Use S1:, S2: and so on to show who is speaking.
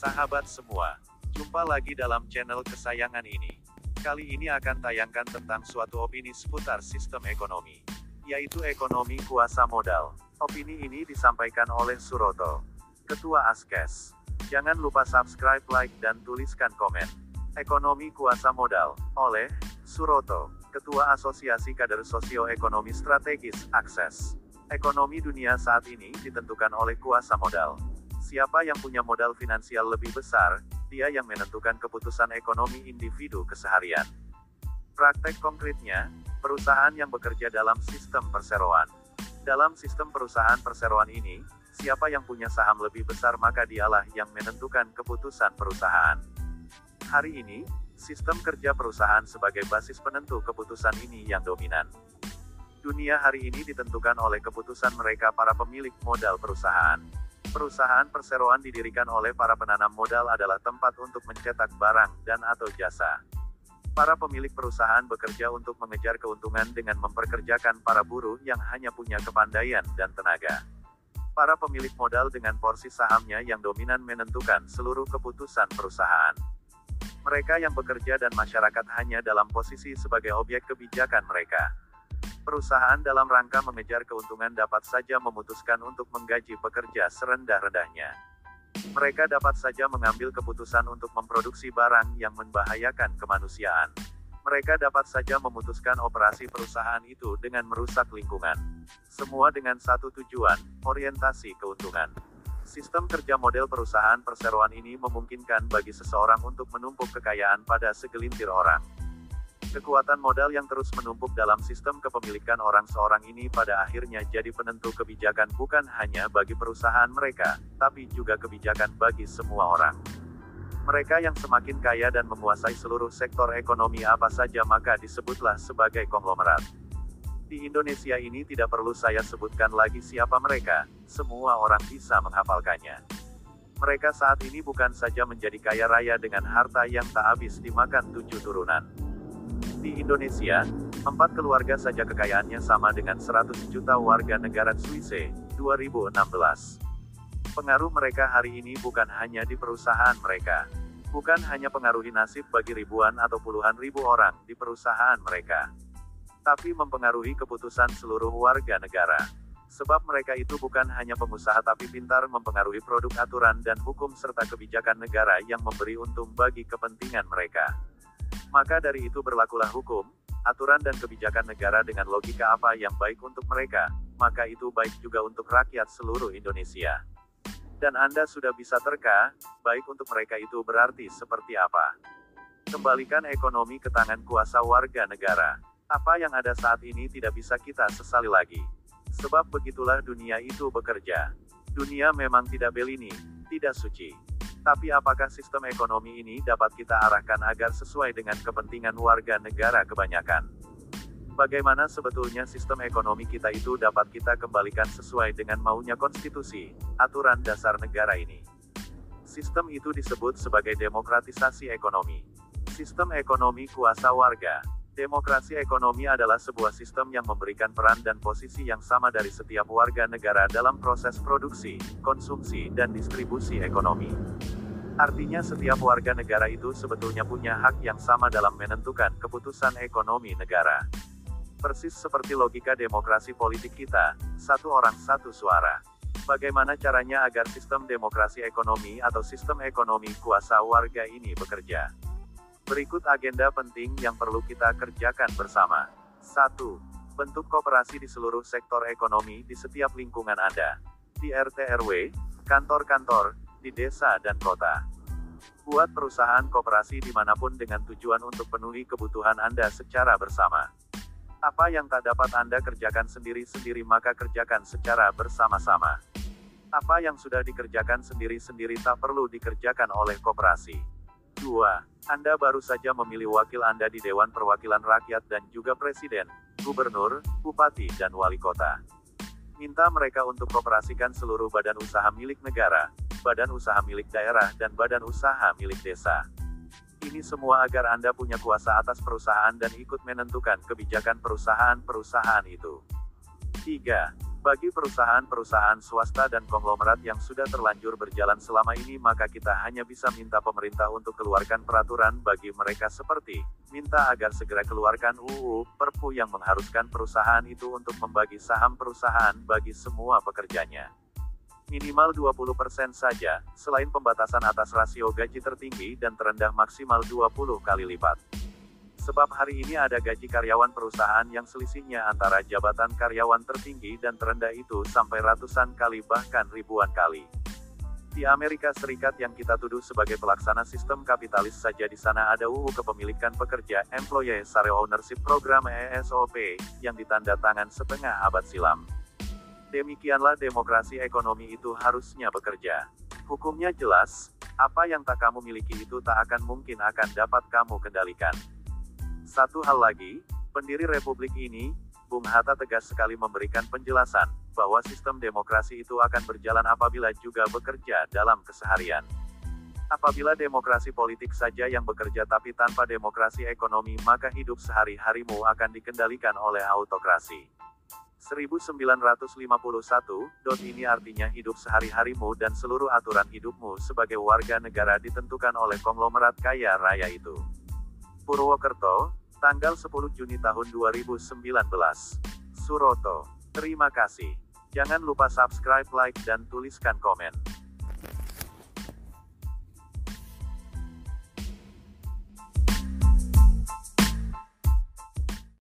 S1: Sahabat semua, jumpa lagi dalam channel kesayangan ini. Kali ini akan tayangkan tentang suatu opini seputar sistem ekonomi, yaitu ekonomi kuasa modal. Opini ini disampaikan oleh Suroto, Ketua Askes. Jangan lupa subscribe, like, dan tuliskan komen. Ekonomi kuasa modal, oleh Suroto, Ketua Asosiasi Kader Sosioekonomi Strategis, Akses. Ekonomi dunia saat ini ditentukan oleh kuasa modal. Siapa yang punya modal finansial lebih besar, dia yang menentukan keputusan ekonomi individu keseharian. Praktek konkretnya, perusahaan yang bekerja dalam sistem perseroan. Dalam sistem perusahaan perseroan ini, siapa yang punya saham lebih besar maka dialah yang menentukan keputusan perusahaan. Hari ini, sistem kerja perusahaan sebagai basis penentu keputusan ini yang dominan. Dunia hari ini ditentukan oleh keputusan mereka para pemilik modal perusahaan. Perusahaan perseroan didirikan oleh para penanam modal adalah tempat untuk mencetak barang dan atau jasa. Para pemilik perusahaan bekerja untuk mengejar keuntungan dengan memperkerjakan para buruh yang hanya punya kepandaian dan tenaga. Para pemilik modal dengan porsi sahamnya yang dominan menentukan seluruh keputusan perusahaan. Mereka yang bekerja dan masyarakat hanya dalam posisi sebagai objek kebijakan mereka. Perusahaan dalam rangka mengejar keuntungan dapat saja memutuskan untuk menggaji pekerja serendah-rendahnya. Mereka dapat saja mengambil keputusan untuk memproduksi barang yang membahayakan kemanusiaan. Mereka dapat saja memutuskan operasi perusahaan itu dengan merusak lingkungan. Semua dengan satu tujuan, orientasi keuntungan. Sistem kerja model perusahaan perseroan ini memungkinkan bagi seseorang untuk menumpuk kekayaan pada segelintir orang. Kekuatan modal yang terus menumpuk dalam sistem kepemilikan orang seorang ini pada akhirnya jadi penentu kebijakan bukan hanya bagi perusahaan mereka, tapi juga kebijakan bagi semua orang. Mereka yang semakin kaya dan menguasai seluruh sektor ekonomi apa saja maka disebutlah sebagai konglomerat. Di Indonesia ini tidak perlu saya sebutkan lagi siapa mereka, semua orang bisa menghafalkannya. Mereka saat ini bukan saja menjadi kaya raya dengan harta yang tak habis dimakan 7 turunan. Di Indonesia, 4 keluarga saja kekayaannya sama dengan 100 juta warga negara Swiss, 2016. Pengaruh mereka hari ini bukan hanya di perusahaan mereka. Bukan hanya pengaruhi nasib bagi ribuan atau puluhan ribu orang di perusahaan mereka. Tapi mempengaruhi keputusan seluruh warga negara. Sebab mereka itu bukan hanya pengusaha tapi pintar mempengaruhi produk aturan dan hukum serta kebijakan negara yang memberi untung bagi kepentingan mereka. Maka dari itu berlakulah hukum, aturan dan kebijakan negara dengan logika apa yang baik untuk mereka, maka itu baik juga untuk rakyat seluruh Indonesia. Dan Anda sudah bisa terka, baik untuk mereka itu berarti seperti apa. Kembalikan ekonomi ke tangan kuasa warga negara. Apa yang ada saat ini tidak bisa kita sesali lagi. Sebab begitulah dunia itu bekerja. Dunia memang tidak belini, tidak suci. Tapi apakah sistem ekonomi ini dapat kita arahkan agar sesuai dengan kepentingan warga negara kebanyakan? Bagaimana sebetulnya sistem ekonomi kita itu dapat kita kembalikan sesuai dengan maunya konstitusi, aturan dasar negara ini? Sistem itu disebut sebagai demokratisasi ekonomi. Sistem ekonomi kuasa warga. Demokrasi ekonomi adalah sebuah sistem yang memberikan peran dan posisi yang sama dari setiap warga negara dalam proses produksi, konsumsi, dan distribusi ekonomi. Artinya setiap warga negara itu sebetulnya punya hak yang sama dalam menentukan keputusan ekonomi negara. Persis seperti logika demokrasi politik kita, satu orang satu suara. Bagaimana caranya agar sistem demokrasi ekonomi atau sistem ekonomi kuasa warga ini bekerja? Berikut agenda penting yang perlu kita kerjakan bersama. 1. Bentuk koperasi di seluruh sektor ekonomi di setiap lingkungan Anda. Di RT/RW, kantor-kantor, di desa dan kota. Buat perusahaan koperasi dimanapun dengan tujuan untuk penuhi kebutuhan Anda secara bersama. Apa yang tak dapat Anda kerjakan sendiri-sendiri maka kerjakan secara bersama-sama. Apa yang sudah dikerjakan sendiri-sendiri tak perlu dikerjakan oleh koperasi. 2. Anda baru saja memilih wakil Anda di Dewan Perwakilan Rakyat dan juga Presiden, Gubernur, Bupati dan Wali Kota. Minta mereka untuk koperasikan seluruh badan usaha milik negara, badan usaha milik daerah dan badan usaha milik desa. Ini semua agar Anda punya kuasa atas perusahaan dan ikut menentukan kebijakan perusahaan-perusahaan itu. 3. Bagi perusahaan-perusahaan swasta dan konglomerat yang sudah terlanjur berjalan selama ini, maka kita hanya bisa minta pemerintah untuk keluarkan peraturan bagi mereka, seperti minta agar segera keluarkan UU Perpu yang mengharuskan perusahaan itu untuk membagi saham perusahaan bagi semua pekerjanya. Minimal 20% saja, selain pembatasan atas rasio gaji tertinggi dan terendah maksimal 20 kali lipat. Sebab hari ini ada gaji karyawan perusahaan yang selisihnya antara jabatan karyawan tertinggi dan terendah itu sampai ratusan kali bahkan ribuan kali. Di Amerika Serikat yang kita tuduh sebagai pelaksana sistem kapitalis saja, di sana ada UU Kepemilikan Pekerja, Employee Share Ownership Program (ESOP), yang ditanda tangan setengah abad silam. Demikianlah demokrasi ekonomi itu harusnya bekerja. Hukumnya jelas, apa yang tak kamu miliki itu tak akan mungkin akan dapat kamu kendalikan. Satu hal lagi, pendiri republik ini, Bung Hatta, tegas sekali memberikan penjelasan, bahwa sistem demokrasi itu akan berjalan apabila juga bekerja dalam keseharian. Apabila demokrasi politik saja yang bekerja tapi tanpa demokrasi ekonomi, maka hidup sehari-harimu akan dikendalikan oleh autokrasi. 1951. Ini artinya hidup sehari-harimu dan seluruh aturan hidupmu sebagai warga negara ditentukan oleh konglomerat kaya raya itu. Purwokerto, tanggal 10 Juni tahun 2019. Suroto. Terima kasih. Jangan lupa subscribe, like, dan tuliskan komen.